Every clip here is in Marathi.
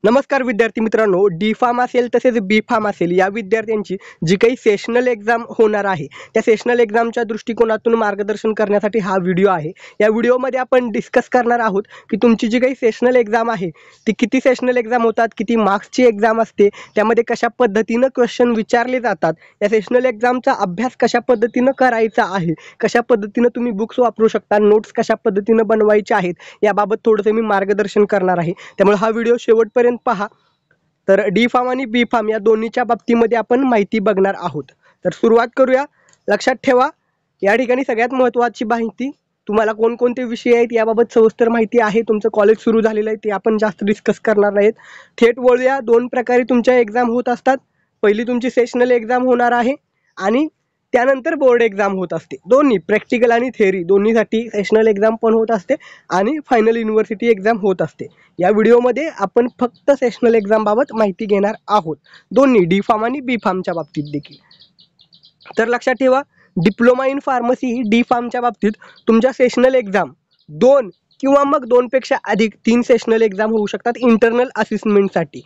नमस्कार विद्यार्थी मित्रांनो, डी फार्म असेल तसेच बी फार्म असेल या विद्यार्थ्यांची जी काही सेशनल एक्झाम होणार आहे त्या सेशनल एक्झामच्या दृष्टिकोनातून मार्गदर्शन करण्यासाठी हा व्हिडिओ आहे। या व्हिडिओमध्ये आपण डिस्कस करणार आहोत की तुमची जी काही सेशनल एक्झाम आहे ती किती सेशनल एक्झाम होतात, किती मार्क्सची एक्झाम असते, त्यामध्ये कशा पद्धतीनं क्वेश्चन विचारले जातात, या सेशनल एक्झामचा अभ्यास कशा पद्धतीनं करायचा आहे, कशा पद्धतीनं तुम्ही बुक्स वापरू शकता, नोट्स कशा पद्धतीनं बनवायचे आहेत याबाबत थोडंसं मी मार्गदर्शन करणार आहे। त्यामुळे हा व्हिडिओ शेवटपर्यंत पहा। तर डी फार्म आणि बी फार्म या दोन्हीच्या बाबतीमध्ये आपण माहिती बघणार आहोत। तर सुरुवात करूया। लक्षात ठेवा, या ठिकाणी सगळ्यात महत्त्वाची माहिती, तुम्हाला कोणकोणते विषय आहेत याबाबत सविस्तर माहिती आहे। तुमचं कॉलेज सुरू झालेलं आहे ते आपण जास्त डिस्कस करणार नाहीत। थेट वळूया। दोन प्रकारे तुमच्या एक्झाम होत असतात। पहिली तुमची सेशनल एक्झाम होणार आहे आणि त्यानंतर बोर्ड एक्झाम होत असते। दोन्ही प्रॅक्टिकल आणि थेअरी दोन्हीसाठी सेशनल एक्झाम पण होत असते आणि फायनल युनिव्हर्सिटी एक्झाम होत असते। या व्हिडिओमध्ये आपण फक्त सेशनल एक्झाम बाबत माहिती घेणार आहोत, दोन्ही डी फार्म आणि बी फार्मच्या बाबतीत देखील। तर लक्षात ठेवा, डिप्लोमा इन फार्मसी डी फार्मच्या बाबतीत तुमच्या सेशनल एक्झाम 2 किंवा मग 2 पेक्षा अधिक 3 सेशनल एक्झाम होऊ शकतात इंटरनल असेसमेंटसाठी।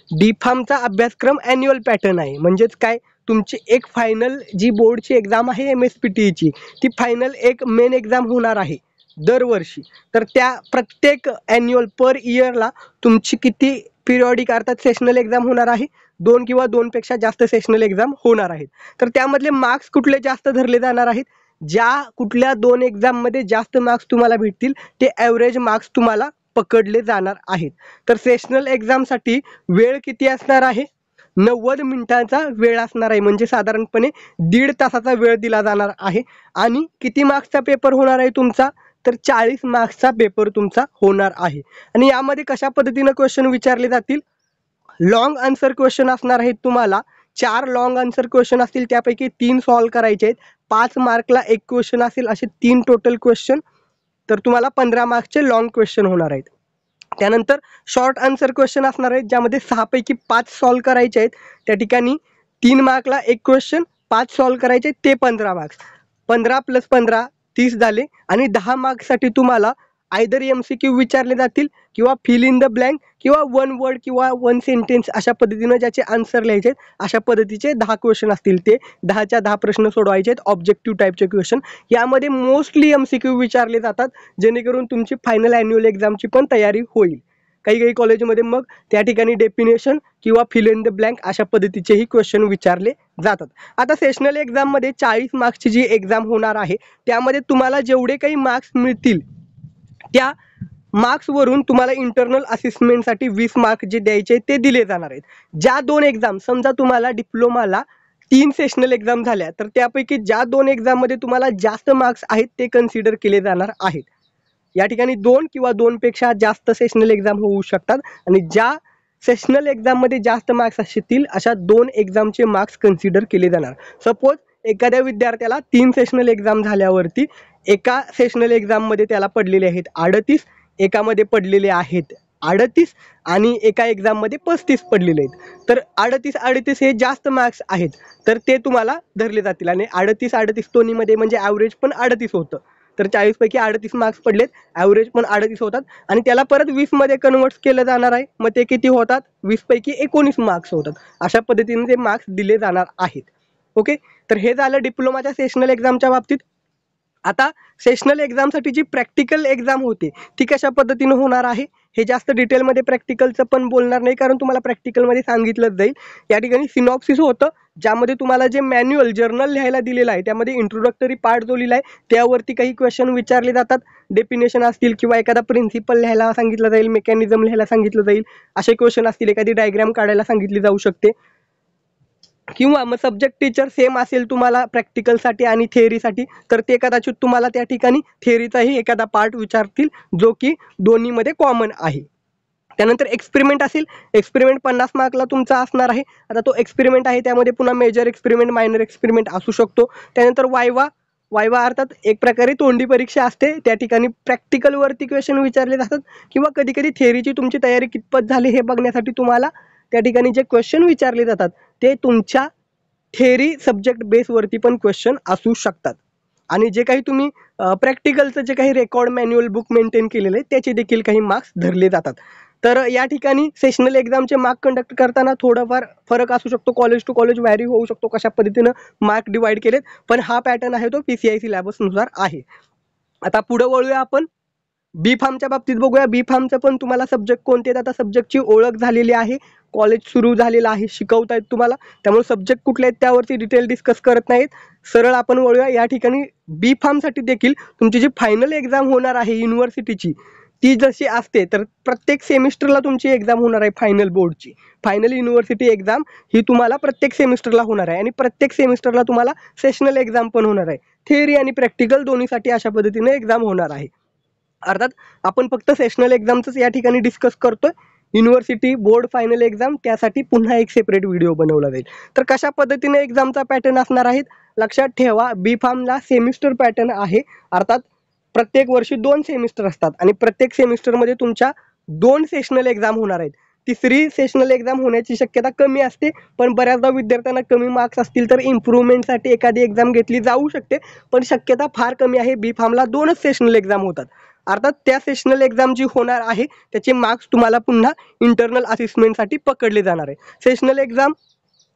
डी फार्मचा अभ्यासक्रम ॲन्युअल पॅटर्न आहे, म्हणजेच काय, तुमची एक फायनल जी बोर्डची एक्झाम आहे MSPTची ती फायनल एक मेन एक्झाम होणार आहे दरवर्षी। तर त्या प्रत्येक ॲन्युअल पर इयरला तुमची किती पिरियॉडिक अर्थात सेशनल एक्झाम होणार आहे, 2 किंवा 2 पेक्षा जास्त सेशनल एक्झाम होणार आहेत। तर त्यामधले मार्क्स कुठले जास्त धरले जाणार आहेत, ज्या कुठल्या 2 एक्झाममध्ये जास्त मार्क्स तुम्हाला भेटतील ते ॲव्हरेज मार्क्स तुम्हाला पकडले जाणार आहेत। तर सेशनल एक्झामसाठी वेळ किती असणार आहे, 90 मिनिटांचा वेळ असणार आहे, म्हणजे साधारणपणे 1.5 तासाचा वेळ दिला जाणार आहे। आणि किती मार्क्सचा पेपर होणार आहे तुमचा, तर 40 मार्क्सचा पेपर तुमचा होणार आहे। आणि यामध्ये कशा पद्धतीनं क्वेश्चन विचारले जातील, लॉंग आन्सर क्वेश्चन असणार आहेत। तुम्हाला 4 लॉंग आन्सर क्वेश्चन असतील, त्यापैकी 3 सॉल्व करायचे आहेत। 5 मार्कला 1 क्वेश्चन असेल, असे 3 टोटल क्वेश्चन। तर तुम्हाला 15 मार्क्सचे लॉंग क्वेश्चन होणार आहेत। त्यानंतर शॉर्ट आन्सर क्वेश्चन असणार आहेत, ज्यामध्ये 6 पैकी 5 सॉल्व करायचे आहेत। त्या ठिकाणी 3 मार्कला 1 क्वेश्चन, 5 सॉल्व करायचे, ते 15 मार्क्स। 15 + 15 30 झाले। आणि 10 मार्क्ससाठी तुम्हाला आयदर MCQ विचारले जातील किंवा फिल इन द ब्लँक किंवा 1 वर्ड किंवा 1 सेंटेन्स अशा पद्धतीनं ज्याचे आन्सर लिहायचे आहेत, अशा पद्धतीचे 10 क्वेश्चन असतील। ते 10च्या 10 प्रश्न सोडवायचे आहेत, ऑब्जेक्टिव्ह टाईपचे क्वेश्चन। यामध्ये मोस्टली MCQ विचारले जातात, जेणेकरून तुमची फायनल ॲन्युअल एक्झामची पण तयारी होईल। काही कॉलेजमध्ये मग त्या ठिकाणी डेफिनेशन किंवा फिल इन द ब्लँक अशा पद्धतीचेही क्वेश्चन विचारले जातात। आता सेशनल एक्झाममध्ये 40 मार्क्सची जी एक्झाम होणार आहे त्यामध्ये तुम्हाला जेवढे काही मार्क्स मिळतील त्या मार्क्सवरून तुम्हाला इंटरनल असेसमेंटसाठी 20 मार्क्स जे द्यायचे ते दिले जाणार आहेत। ज्या 2 एक्झाम, समजा तुम्हाला डिप्लोमाला 3 सेशनल एक्झाम झाल्या, तर त्यापैकी ज्या 2 एक्झाममध्ये तुम्हाला जास्त मार्क्स आहेत ते कन्सिडर केले जाणार आहेत। या ठिकाणी 2 किंवा 2 पेक्षा जास्त सेशनल एक्झाम होऊ शकतात आणि ज्या सेशनल एक्झाममध्ये जास्त मार्क्स असतील अशा 2 एक्झामचे मार्क्स कन्सिडर केले जाणार। सपोज एखाद्या विद्यार्थ्याला 3 सेशनल एक्झाम झाल्यावरती एका सेशनल एक्झाममध्ये त्याला पडलेले आहेत 38, एकामध्ये पडलेले आहेत 38 आणि एका एक्झाममध्ये 35 पडलेले आहेत। तर 38 हे जास्त मार्क्स आहेत, तर ते तुम्हाला धरले जातील। आणि 38 दोन्हीमध्ये म्हणजे ॲव्हरेज पण 38 होतं। तर 40 पैकी 38 मार्क्स पडलेत, ॲव्हरेज पण 38 होतात आणि त्याला परत 20 मध्ये कन्वर्ट केलं जाणार आहे। मग ते किती होतात, 20 पैकी 19 मार्क्स होतात। अशा पद्धतीने ते मार्क्स दिले जाणार आहेत। ओके, तर हे झालं डिप्लोमाच्या सेशनल एक्झामच्या बाबतीत। आता सेशनल एक्झामसाठी जी प्रॅक्टिकल एक्झाम होते ती कशा पद्धतीनं होणार आहे, हे जास्त डिटेलमध्ये प्रॅक्टिकलचं पण बोलणार नाही, कारण तुम्हाला प्रॅक्टिकलमध्ये सांगितलंच जाईल। या ठिकाणी सिनॉप्सिस होतं, ज्यामध्ये तुम्हाला जे मॅन्युअल जर्नल लिहायला दिलेलं आहे त्यामध्ये इंट्रोडक्टरी पार्ट जो लिहिला आहे त्यावरती काही क्वेश्चन विचारले जातात। डेफिनेशन असतील किंवा एखादा प्रिन्सिपल लिहायला सांगितलं जाईल, मेकॅनिझम लिहायला सांगितलं जाईल, असे क्वेश्चन असतील, एखादी डायग्राम काढायला सांगितली जाऊ शकते। किंवा मग सब्जेक्ट टीचर सेम असेल तुम्हाला प्रॅक्टिकलसाठी आणि थेअरीसाठी, तर ते कदाचित तुम्हाला त्या ठिकाणी थेअरीचाही एखादा पार्ट विचारतील जो की दोन्हीमध्ये कॉमन आहे। त्यानंतर एक्सपेरिमेंट असेल, एक्सपेरिमेंट 50 मार्कला तुमचा असणार आहे। आता तो एक्सपेरिमेंट आहे त्यामध्ये पुन्हा मेजर एक्सपेरिमेंट, मायनर एक्सपेरिमेंट असू शकतो। त्यानंतर वायवा अर्थात एक प्रकारे तोंडी परीक्षा असते, त्या ठिकाणी प्रॅक्टिकलवरती क्वेश्चन विचारले जातात किंवा कधी थेअरीची तुमची तयारी कितपत झाली हे बघण्यासाठी तुम्हाला त्या ठिकाणी जे क्वेश्चन विचारले जातात ते तुमच्या थेअरी सब्जेक्ट बेसवरती पण क्वेश्चन असू शकतात। आणि जे काही तुम्ही प्रॅक्टिकलचं जे काही रेकॉर्ड मॅन्युअल बुक मेंटेन केलेलं आहे त्याचे देखील काही मार्क्स धरले जातात। तर या ठिकाणी सेशनल एक्झामचे मार्क कंडक्ट करताना थोडाफार फरक असू शकतो, कॉलेज टू कॉलेज व्हॅरी होऊ शकतो कशा पद्धतीनं मार्क डिवाइड केलेत, पण हा पॅटर्न आहे तो PCI सिलेबसनुसार आहे. आता पुढे वळूया आपण बी फार्मच्या बाबतीत बघूया. बी फार्मचं पण तुम्हाला सब्जेक्ट कोणते आहेत, आता सब्जेक्टची ओळख झालेली आहे, कॉलेज सुरू झालेलं आहे, शिकवतायत तुम्हाला, त्यामुळे सब्जेक्ट कुठले आहेत त्यावरती डिटेल डिस्कस करत नाहीत. सरळ आपण वळूया. या ठिकाणी बी फार्मसाठी देखील तुमची जी फायनल एक्झाम होणार आहे युनिव्हर्सिटीची ती जशी असते, तर प्रत्येक सेमिस्टरला तुमची एक्झाम होणार आहे फायनल बोर्डची. फायनल युनिव्हर्सिटी एक्झाम ही तुम्हाला प्रत्येक सेमिस्टरला होणार आहे आणि प्रत्येक सेमिस्टरला तुम्हाला सेशनल एक्झाम पण होणार आहे. थिअरी आणि प्रॅक्टिकल दोन्हीसाठी अशा पद्धतीने एक्झाम होणार आहे. अर्थात आपण फक्त सेशनल एक्झामच या ठिकाणी डिस्कस करतोय. युनिव्हर्सिटी बोर्ड फायनल एक्झाम त्यासाठी पुन्हा एक सेपरेट व्हिडिओ बनवला जाईल. तर कशा पद्धतीने एक्झामचा पॅटर्न असणार आहे लक्षात ठेवा. बी फार्मला सेमिस्टर पॅटर्न आहे, अर्थात प्रत्येक वर्षी 2 सेमिस्टर असतात आणि प्रत्येक सेमिस्टरमध्ये तुमच्या 2 सेशनल एक्झाम होणार आहेत. तिसरी सेशनल एक्झाम होण्याची शक्यता कमी असते, पण बऱ्याचदा विद्यार्थ्यांना कमी मार्क्स असतील तर इम्प्रूव्हमेंटसाठी एखादी एक्झाम घेतली जाऊ शकते, पण शक्यता फार कमी आहे. बी फार्मला 2च सेशनल एक्झाम होतात. अर्थात त्या सेशनल एक्झाम जी होणार आहे त्याचे मार्क्स तुम्हाला पुन्हा इंटरनल असेसमेंटसाठी पकडले जाणार आहे. सेशनल एक्झाम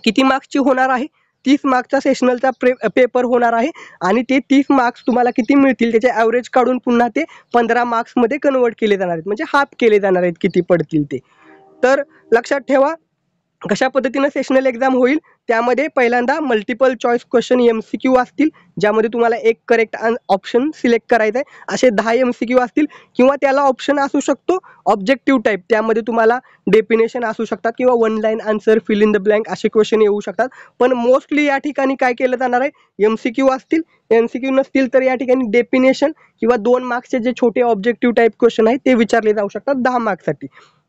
किती मार्क्सची होणार आहे, 30 मार्क्सचा सेशनलचा पेपर होणार आहे आणि ते 30 मार्क्स तुम्हाला किती मिळतील त्याचे ॲव्हरेज काढून पुन्हा ते 15 मार्क्समध्ये कन्वर्ट केले जाणार आहेत, म्हणजे हाफ केले जाणार आहेत किती पडतील ते. तर लक्षात ठेवा कशा पद्धतीने सेशनल एक्झाम होईल. त्यामध्ये पहिल्यांदा मल्टिपल चॉईस क्वेश्चन MCQ असतील, ज्यामध्ये तुम्हाला एक करेक्ट ऑप्शन सिलेक्ट करायचा आहे. असे 10 MCQ असतील किंवा त्याला ऑप्शन असू शकतो ऑब्जेक्टिव्ह टाईप, त्यामध्ये तुम्हाला डेफिनेशन असू शकतात किंवा 1 line answer, fill in the blank असे क्वेश्चन येऊ शकतात. पण मोस्टली या ठिकाणी काय केलं जाणार आहे, MCQ असतील. MCQ नसतील तर या ठिकाणी डेफिनेशन किंवा 2 मार्क्सचे जे छोटे ऑब्जेक्टिव्ह टाईप क्वेश्चन आहेत ते विचारले जाऊ शकतात 10 मार्क्ससाठी.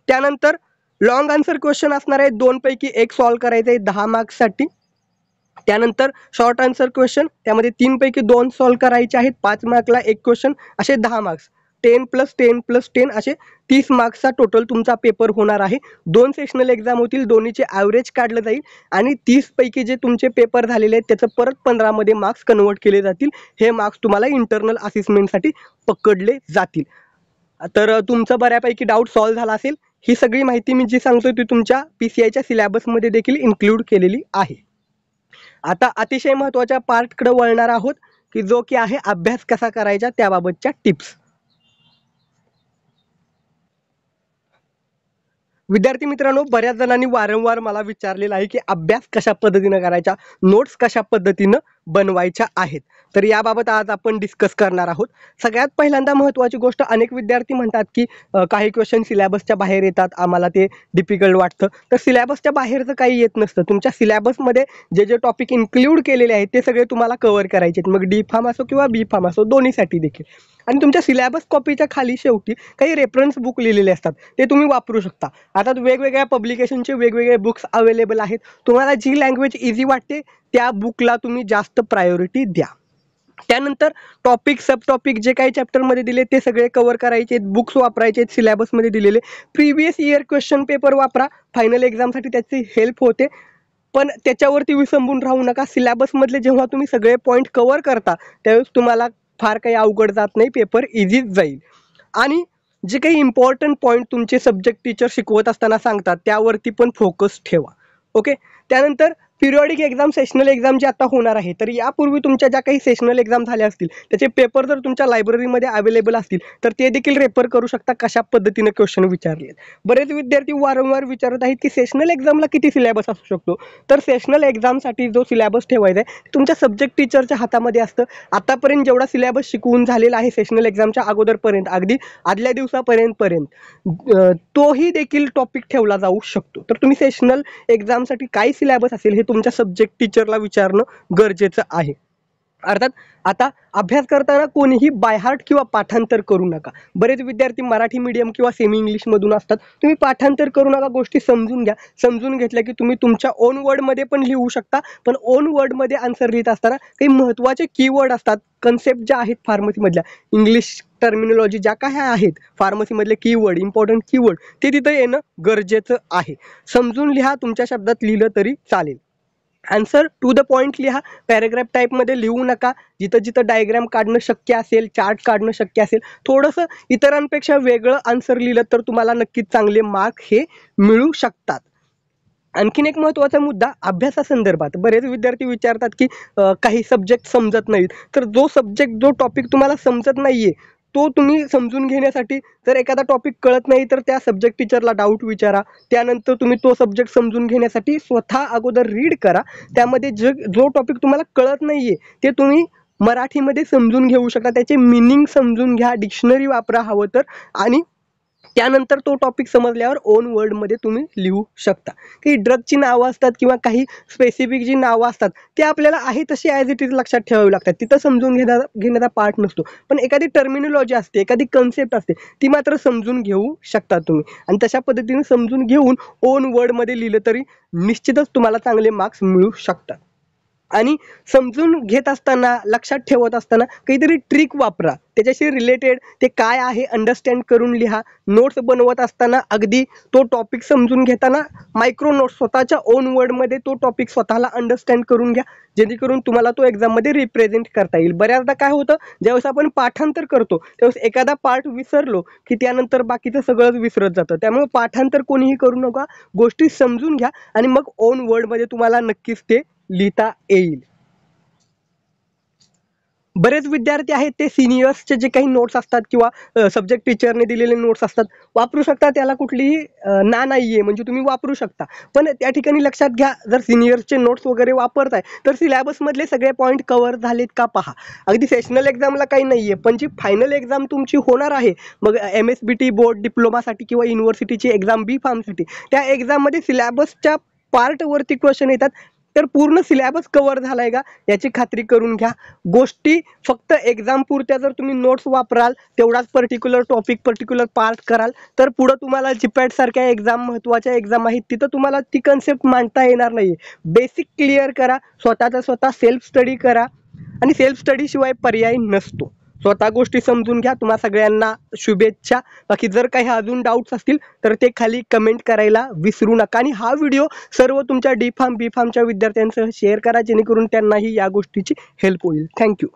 त्यानंतर लॉंग आन्सर क्वेश्चन असणार आहे, 2 पैकी 1 सॉल्व्ह करायचं आहे 10 मार्क्ससाठी. त्यानंतर शॉर्ट आन्सर क्वेश्चन, त्यामध्ये 3 पैकी 2 सॉल्व्ह करायचे आहेत, 5 मार्कला 1 क्वेश्चन, असे 10 मार्क्स. 10 + 10 + 10 असे 30 मार्क्सचा टोटल तुमचा पेपर होणार आहे. 2 सेशनल एक्झाम होतील, दोन्हीचे ॲव्हरेज काढलं जाईल आणि 30 पैकी जे तुमचे पेपर झालेले आहेत त्याचं परत 15 मध्ये मार्क्स कन्वर्ट केले जातील. हे मार्क्स तुम्हाला इंटरनल असेसमेंटसाठी पकडले जातील. तर तुमचं बऱ्यापैकी डाऊट सॉल्व्ह झाला असेल. ही सगळी माहिती मी जी सांगतोय ती तुमच्या PCIच्या सिलेबसमध्ये देखील इन्क्लूड केलेली आहे. आता अतिशय महत्त्वाच्या पार्टकडे वळणार आहोत की जो की आहे अभ्यास कसा करायचा त्याबाबतच्या टिप्स. विद्यार्थी मित्रांनो, बऱ्याच जणांनी वारंवार मला विचारलेलं आहे की अभ्यास कशा पद्धतीनं करायचा, नोट्स कशा पद्धतीनं बनवायच्या आहेत. तर याबाबत आज आपण डिस्कस करणार आहोत. सगळ्यात पहिल्यांदा महत्त्वाची गोष्ट, अनेक विद्यार्थी म्हणतात की काही क्वेश्चन सिलेबसच्या बाहेर येतात, आम्हाला ते डिफिकल्ट वाटतं. तर सिलेबसच्या बाहेरचं काही येत नसतं. तुमच्या सिलेबसमध्ये जे जे टॉपिक इन्क्लूड केलेले आहेत ते सगळे तुम्हाला कव्हर करायचे आहेत, मग डी फार्म असो किंवा बी फार्म असो, दोन्हीसाठी देखील. आणि तुमच्या सिलेबस कॉपीच्या खाली शेवटी काही रेफरन्स बुक लिहिलेले असतात, ते तुम्ही वापरू शकता. आता वेगवेगळ्या पब्लिकेशनचे वेगवेगळे बुक्स अवेलेबल आहेत. तुम्हाला जी लँग्वेज इझी वाटते त्या बुकला तुम्ही जास्त प्रायोरिटी द्या. त्यानंतर टॉपिक सब टॉपिक जे काही चॅप्टरमध्ये दिले ते सगळे कव्हर करायचे, बुक्स वापरायचे आहेत सिलेबसमध्ये दिलेले. प्रिव्हियस इयर क्वेश्चन पेपर वापरा, फायनल एक्झामसाठी त्याची हेल्प होते. पण त्याच्यावरती विसंबून राहू नका. सिलेबसमधले जेव्हा तुम्ही सगळे पॉईंट कव्हर करता त्यावेळेस तुम्हाला फार काही अवघड जात नाही, पेपर इझीच जाईल. आणि जे काही इम्पॉर्टंट पॉईंट तुमचे सब्जेक्ट टीचर शिकवत असताना सांगतात त्यावरती पण फोकस ठेवा. ओके. त्यानंतर पिरियॉडिक एक्झाम, सेशनल एक्झाम जे आता होणार आहे, तर यापूर्वी तुमच्या ज्या काही सेशनल एक्झाम झाल्या असतील त्याचे पेपर जर तुमच्या लायब्ररीमध्ये अवेलेबल असतील तर ते देखील रेफर करू शकता कशा पद्धतीने क्वेश्चन विचारले आहेत. बरेच विद्यार्थी वारंवार विचारत आहेत की सेशनल एक्झामला किती सिलेबस असू शकतो. तर सेशनल एक्झामसाठी जो सिलेबस ठेवायचा आहे तुमच्या सब्जेक्ट टीचरच्या हातामध्ये असतं. आतापर्यंत जेवढा सिलेबस शिकवून झालेला आहे सेशनल एक्झामच्या अगोदरपर्यंत, अगदी आदल्या दिवसापर्यंत तोही देखील टॉपिक ठेवला जाऊ शकतो. तर तुम्ही सेशनल एक्झामसाठी काय सिलेबस असेल हे तुमच्या सब्जेक्ट टीचरला विचारणं गरजेचं आहे. अर्थात आता अभ्यास करताना कोणीही बायहार्ट किंवा पाठांतर करू नका. बरेच विद्यार्थी मराठी मीडियम किंवा सेमी इंग्लिशमधून असतात. तुम्ही पाठांतर करू नका, गोष्टी समजून घ्या. समजून घेतल्या की तुम्ही तुमच्या ओन वर्डमध्ये पण लिहू शकता. पण ओन वर्डमध्ये आन्सर लिहित असताना काही महत्त्वाचे कीवर्ड असतात, कन्सेप्ट ज्या आहेत फार्मसीमधल्या, इंग्लिश टर्मिनॉलॉजी ज्या काय आहेत फार्मसीमधले कीवर्ड, इम्पॉर्टंट कीवर्ड, ते तिथं येणं गरजेचं आहे. समजून लिहा, तुमच्या शब्दात लिहिलं तरी चालेल. आन्सर टू द पॉईंट लिहा, पॅरेग्राफ टाईपमध्ये लिहू नका. जिथं जिथं डायग्राम काढणं शक्य असेल, चार्ट काढणं शक्य असेल, थोडंसं इतरांपेक्षा वेगळं आन्सर लिहिलं तर तुम्हाला नक्कीच चांगले मार्क हे मिळू शकतात. आणखीन एक महत्त्वाचा मुद्दा अभ्यासासंदर्भात. बरेच विद्यार्थी विचारतात की काही सब्जेक्ट समजत नाहीत. तर जो टॉपिक तुम्हाला समजत नाहीये तो तुम्ही समजून घेण्यासाठी, जर एखादा टॉपिक कळत नाही तर त्या सब्जेक्ट टीचरला डाऊट विचारा. त्यानंतर तुम्ही तो सब्जेक्ट समजून घेण्यासाठी स्वतः अगोदर रीड करा. त्यामध्ये जो टॉपिक तुम्हाला कळत नाहीये ते तुम्ही मराठीमध्ये समजून घेऊ शकता. त्याचे मीनिंग समजून घ्या, डिक्शनरी वापरा हवं तर, आणि त्यानंतर तो टॉपिक समजल्यावर ओन वर्डमध्ये तुम्ही लिहू शकता. काही ड्रगची नावं असतात किंवा काही स्पेसिफिक जी नावं असतात ते आपल्याला आहे तशी ॲज इट इज लक्षात ठेवावी लागतात. तिथं समजून घेण्याचा पार्ट नसतो. पण एखादी टर्मिनॉलॉजी असते, एखादी कन्सेप्ट असते, ती मात्र समजून घेऊ शकता तुम्ही. आणि तशा पद्धतीने समजून घेऊन ओन वर्डमध्ये लिहिलं तरी निश्चितच तुम्हाला चांगले मार्क्स मिळू शकतात. आणि समजून घेत असताना, लक्षात ठेवत असताना काहीतरी ट्रिक वापरा. त्याच्याशी रिलेटेड ते काय आहे अंडरस्टँड करून लिहा. नोट्स बनवत असताना अगदी तो टॉपिक समजून घेताना मायक्रो नोट्स स्वतःच्या ओन वर्डमध्ये तो टॉपिक स्वतःला अंडरस्टँड करून घ्या, जेणेकरून तुम्हाला तो एक्झाममध्ये रिप्रेझेंट करता येईल. बऱ्याचदा काय होतं, ज्यावेळेस आपण पाठांतर करतो त्यावेळेस एखादा पार्ट विसरलो की त्यानंतर बाकीचं सगळंच विसरत जातं. त्यामुळे पाठांतर कोणीही करू नका, गोष्टी समजून घ्या आणि मग ओन वर्डमध्ये तुम्हाला नक्कीच ते लिहिता येईल. बरेच विद्यार्थी आहेत ते सिनियर्सचे जे काही नोट्स असतात किंवा सब्जेक्ट टीचरने दिलेले नोट्स असतात वापरू शकता. त्याला कुठलीही नाहीये, म्हणजे तुम्ही वापरू शकता. पण त्या ठिकाणी लक्षात घ्या, जर सिनियर्सचे नोट्स वगैरे वापरताय तर सिलेबसमधले सगळे पॉईंट कव्हर झालेत का पहा. अगदी सेशनल एक्झामला काही नाहीये, पण जी फायनल एक्झाम तुमची होणार आहे, मग MSBT बोर्ड डिप्लोमासाठी किंवा युनिव्हर्सिटीची एक्झाम बी फार्मसाठी, त्या एक्झाममध्ये सिलेबसच्या पार्टवरती क्वेश्चन येतात. तर पूर्ण सिलेबस कव्हर झालाय का याची खात्री करून घ्या. गोष्टी फक्त एक्झाम पुरत्या जर तुम्ही नोट्स वापराल, तेवढाच पर्टिक्युलर टॉपिक, पर्टिक्युलर पार्ट कराल, तर पुढं तुम्हाला जीपॅट सारख्या एक्झाम, महत्त्वाच्या एक्झाम आहेत, तिथं तुम्हाला ती कन्सेप्ट मांडता येणार नाही. बेसिक क्लिअर करा, स्वतःचा स्वतः सेल्फ स्टडी करा, आणि सेल्फ स्टडी शिवाय पर्याय नसतो. स्वतः गोष्टी समजून घ्या. तुम्हा सगळ्यांना शुभेच्छा. बाकी जर काही अजून डाऊट्स असतील तर ते खाली कमेंट करायला विसरू नका. आणि हा व्हिडिओ सर्व तुमच्या डी फार्म, बी फार्मच्या विद्यार्थ्यांसह शेअर करा, जेणेकरून त्यांनाही या गोष्टीची हेल्प होईल. थँक्यू.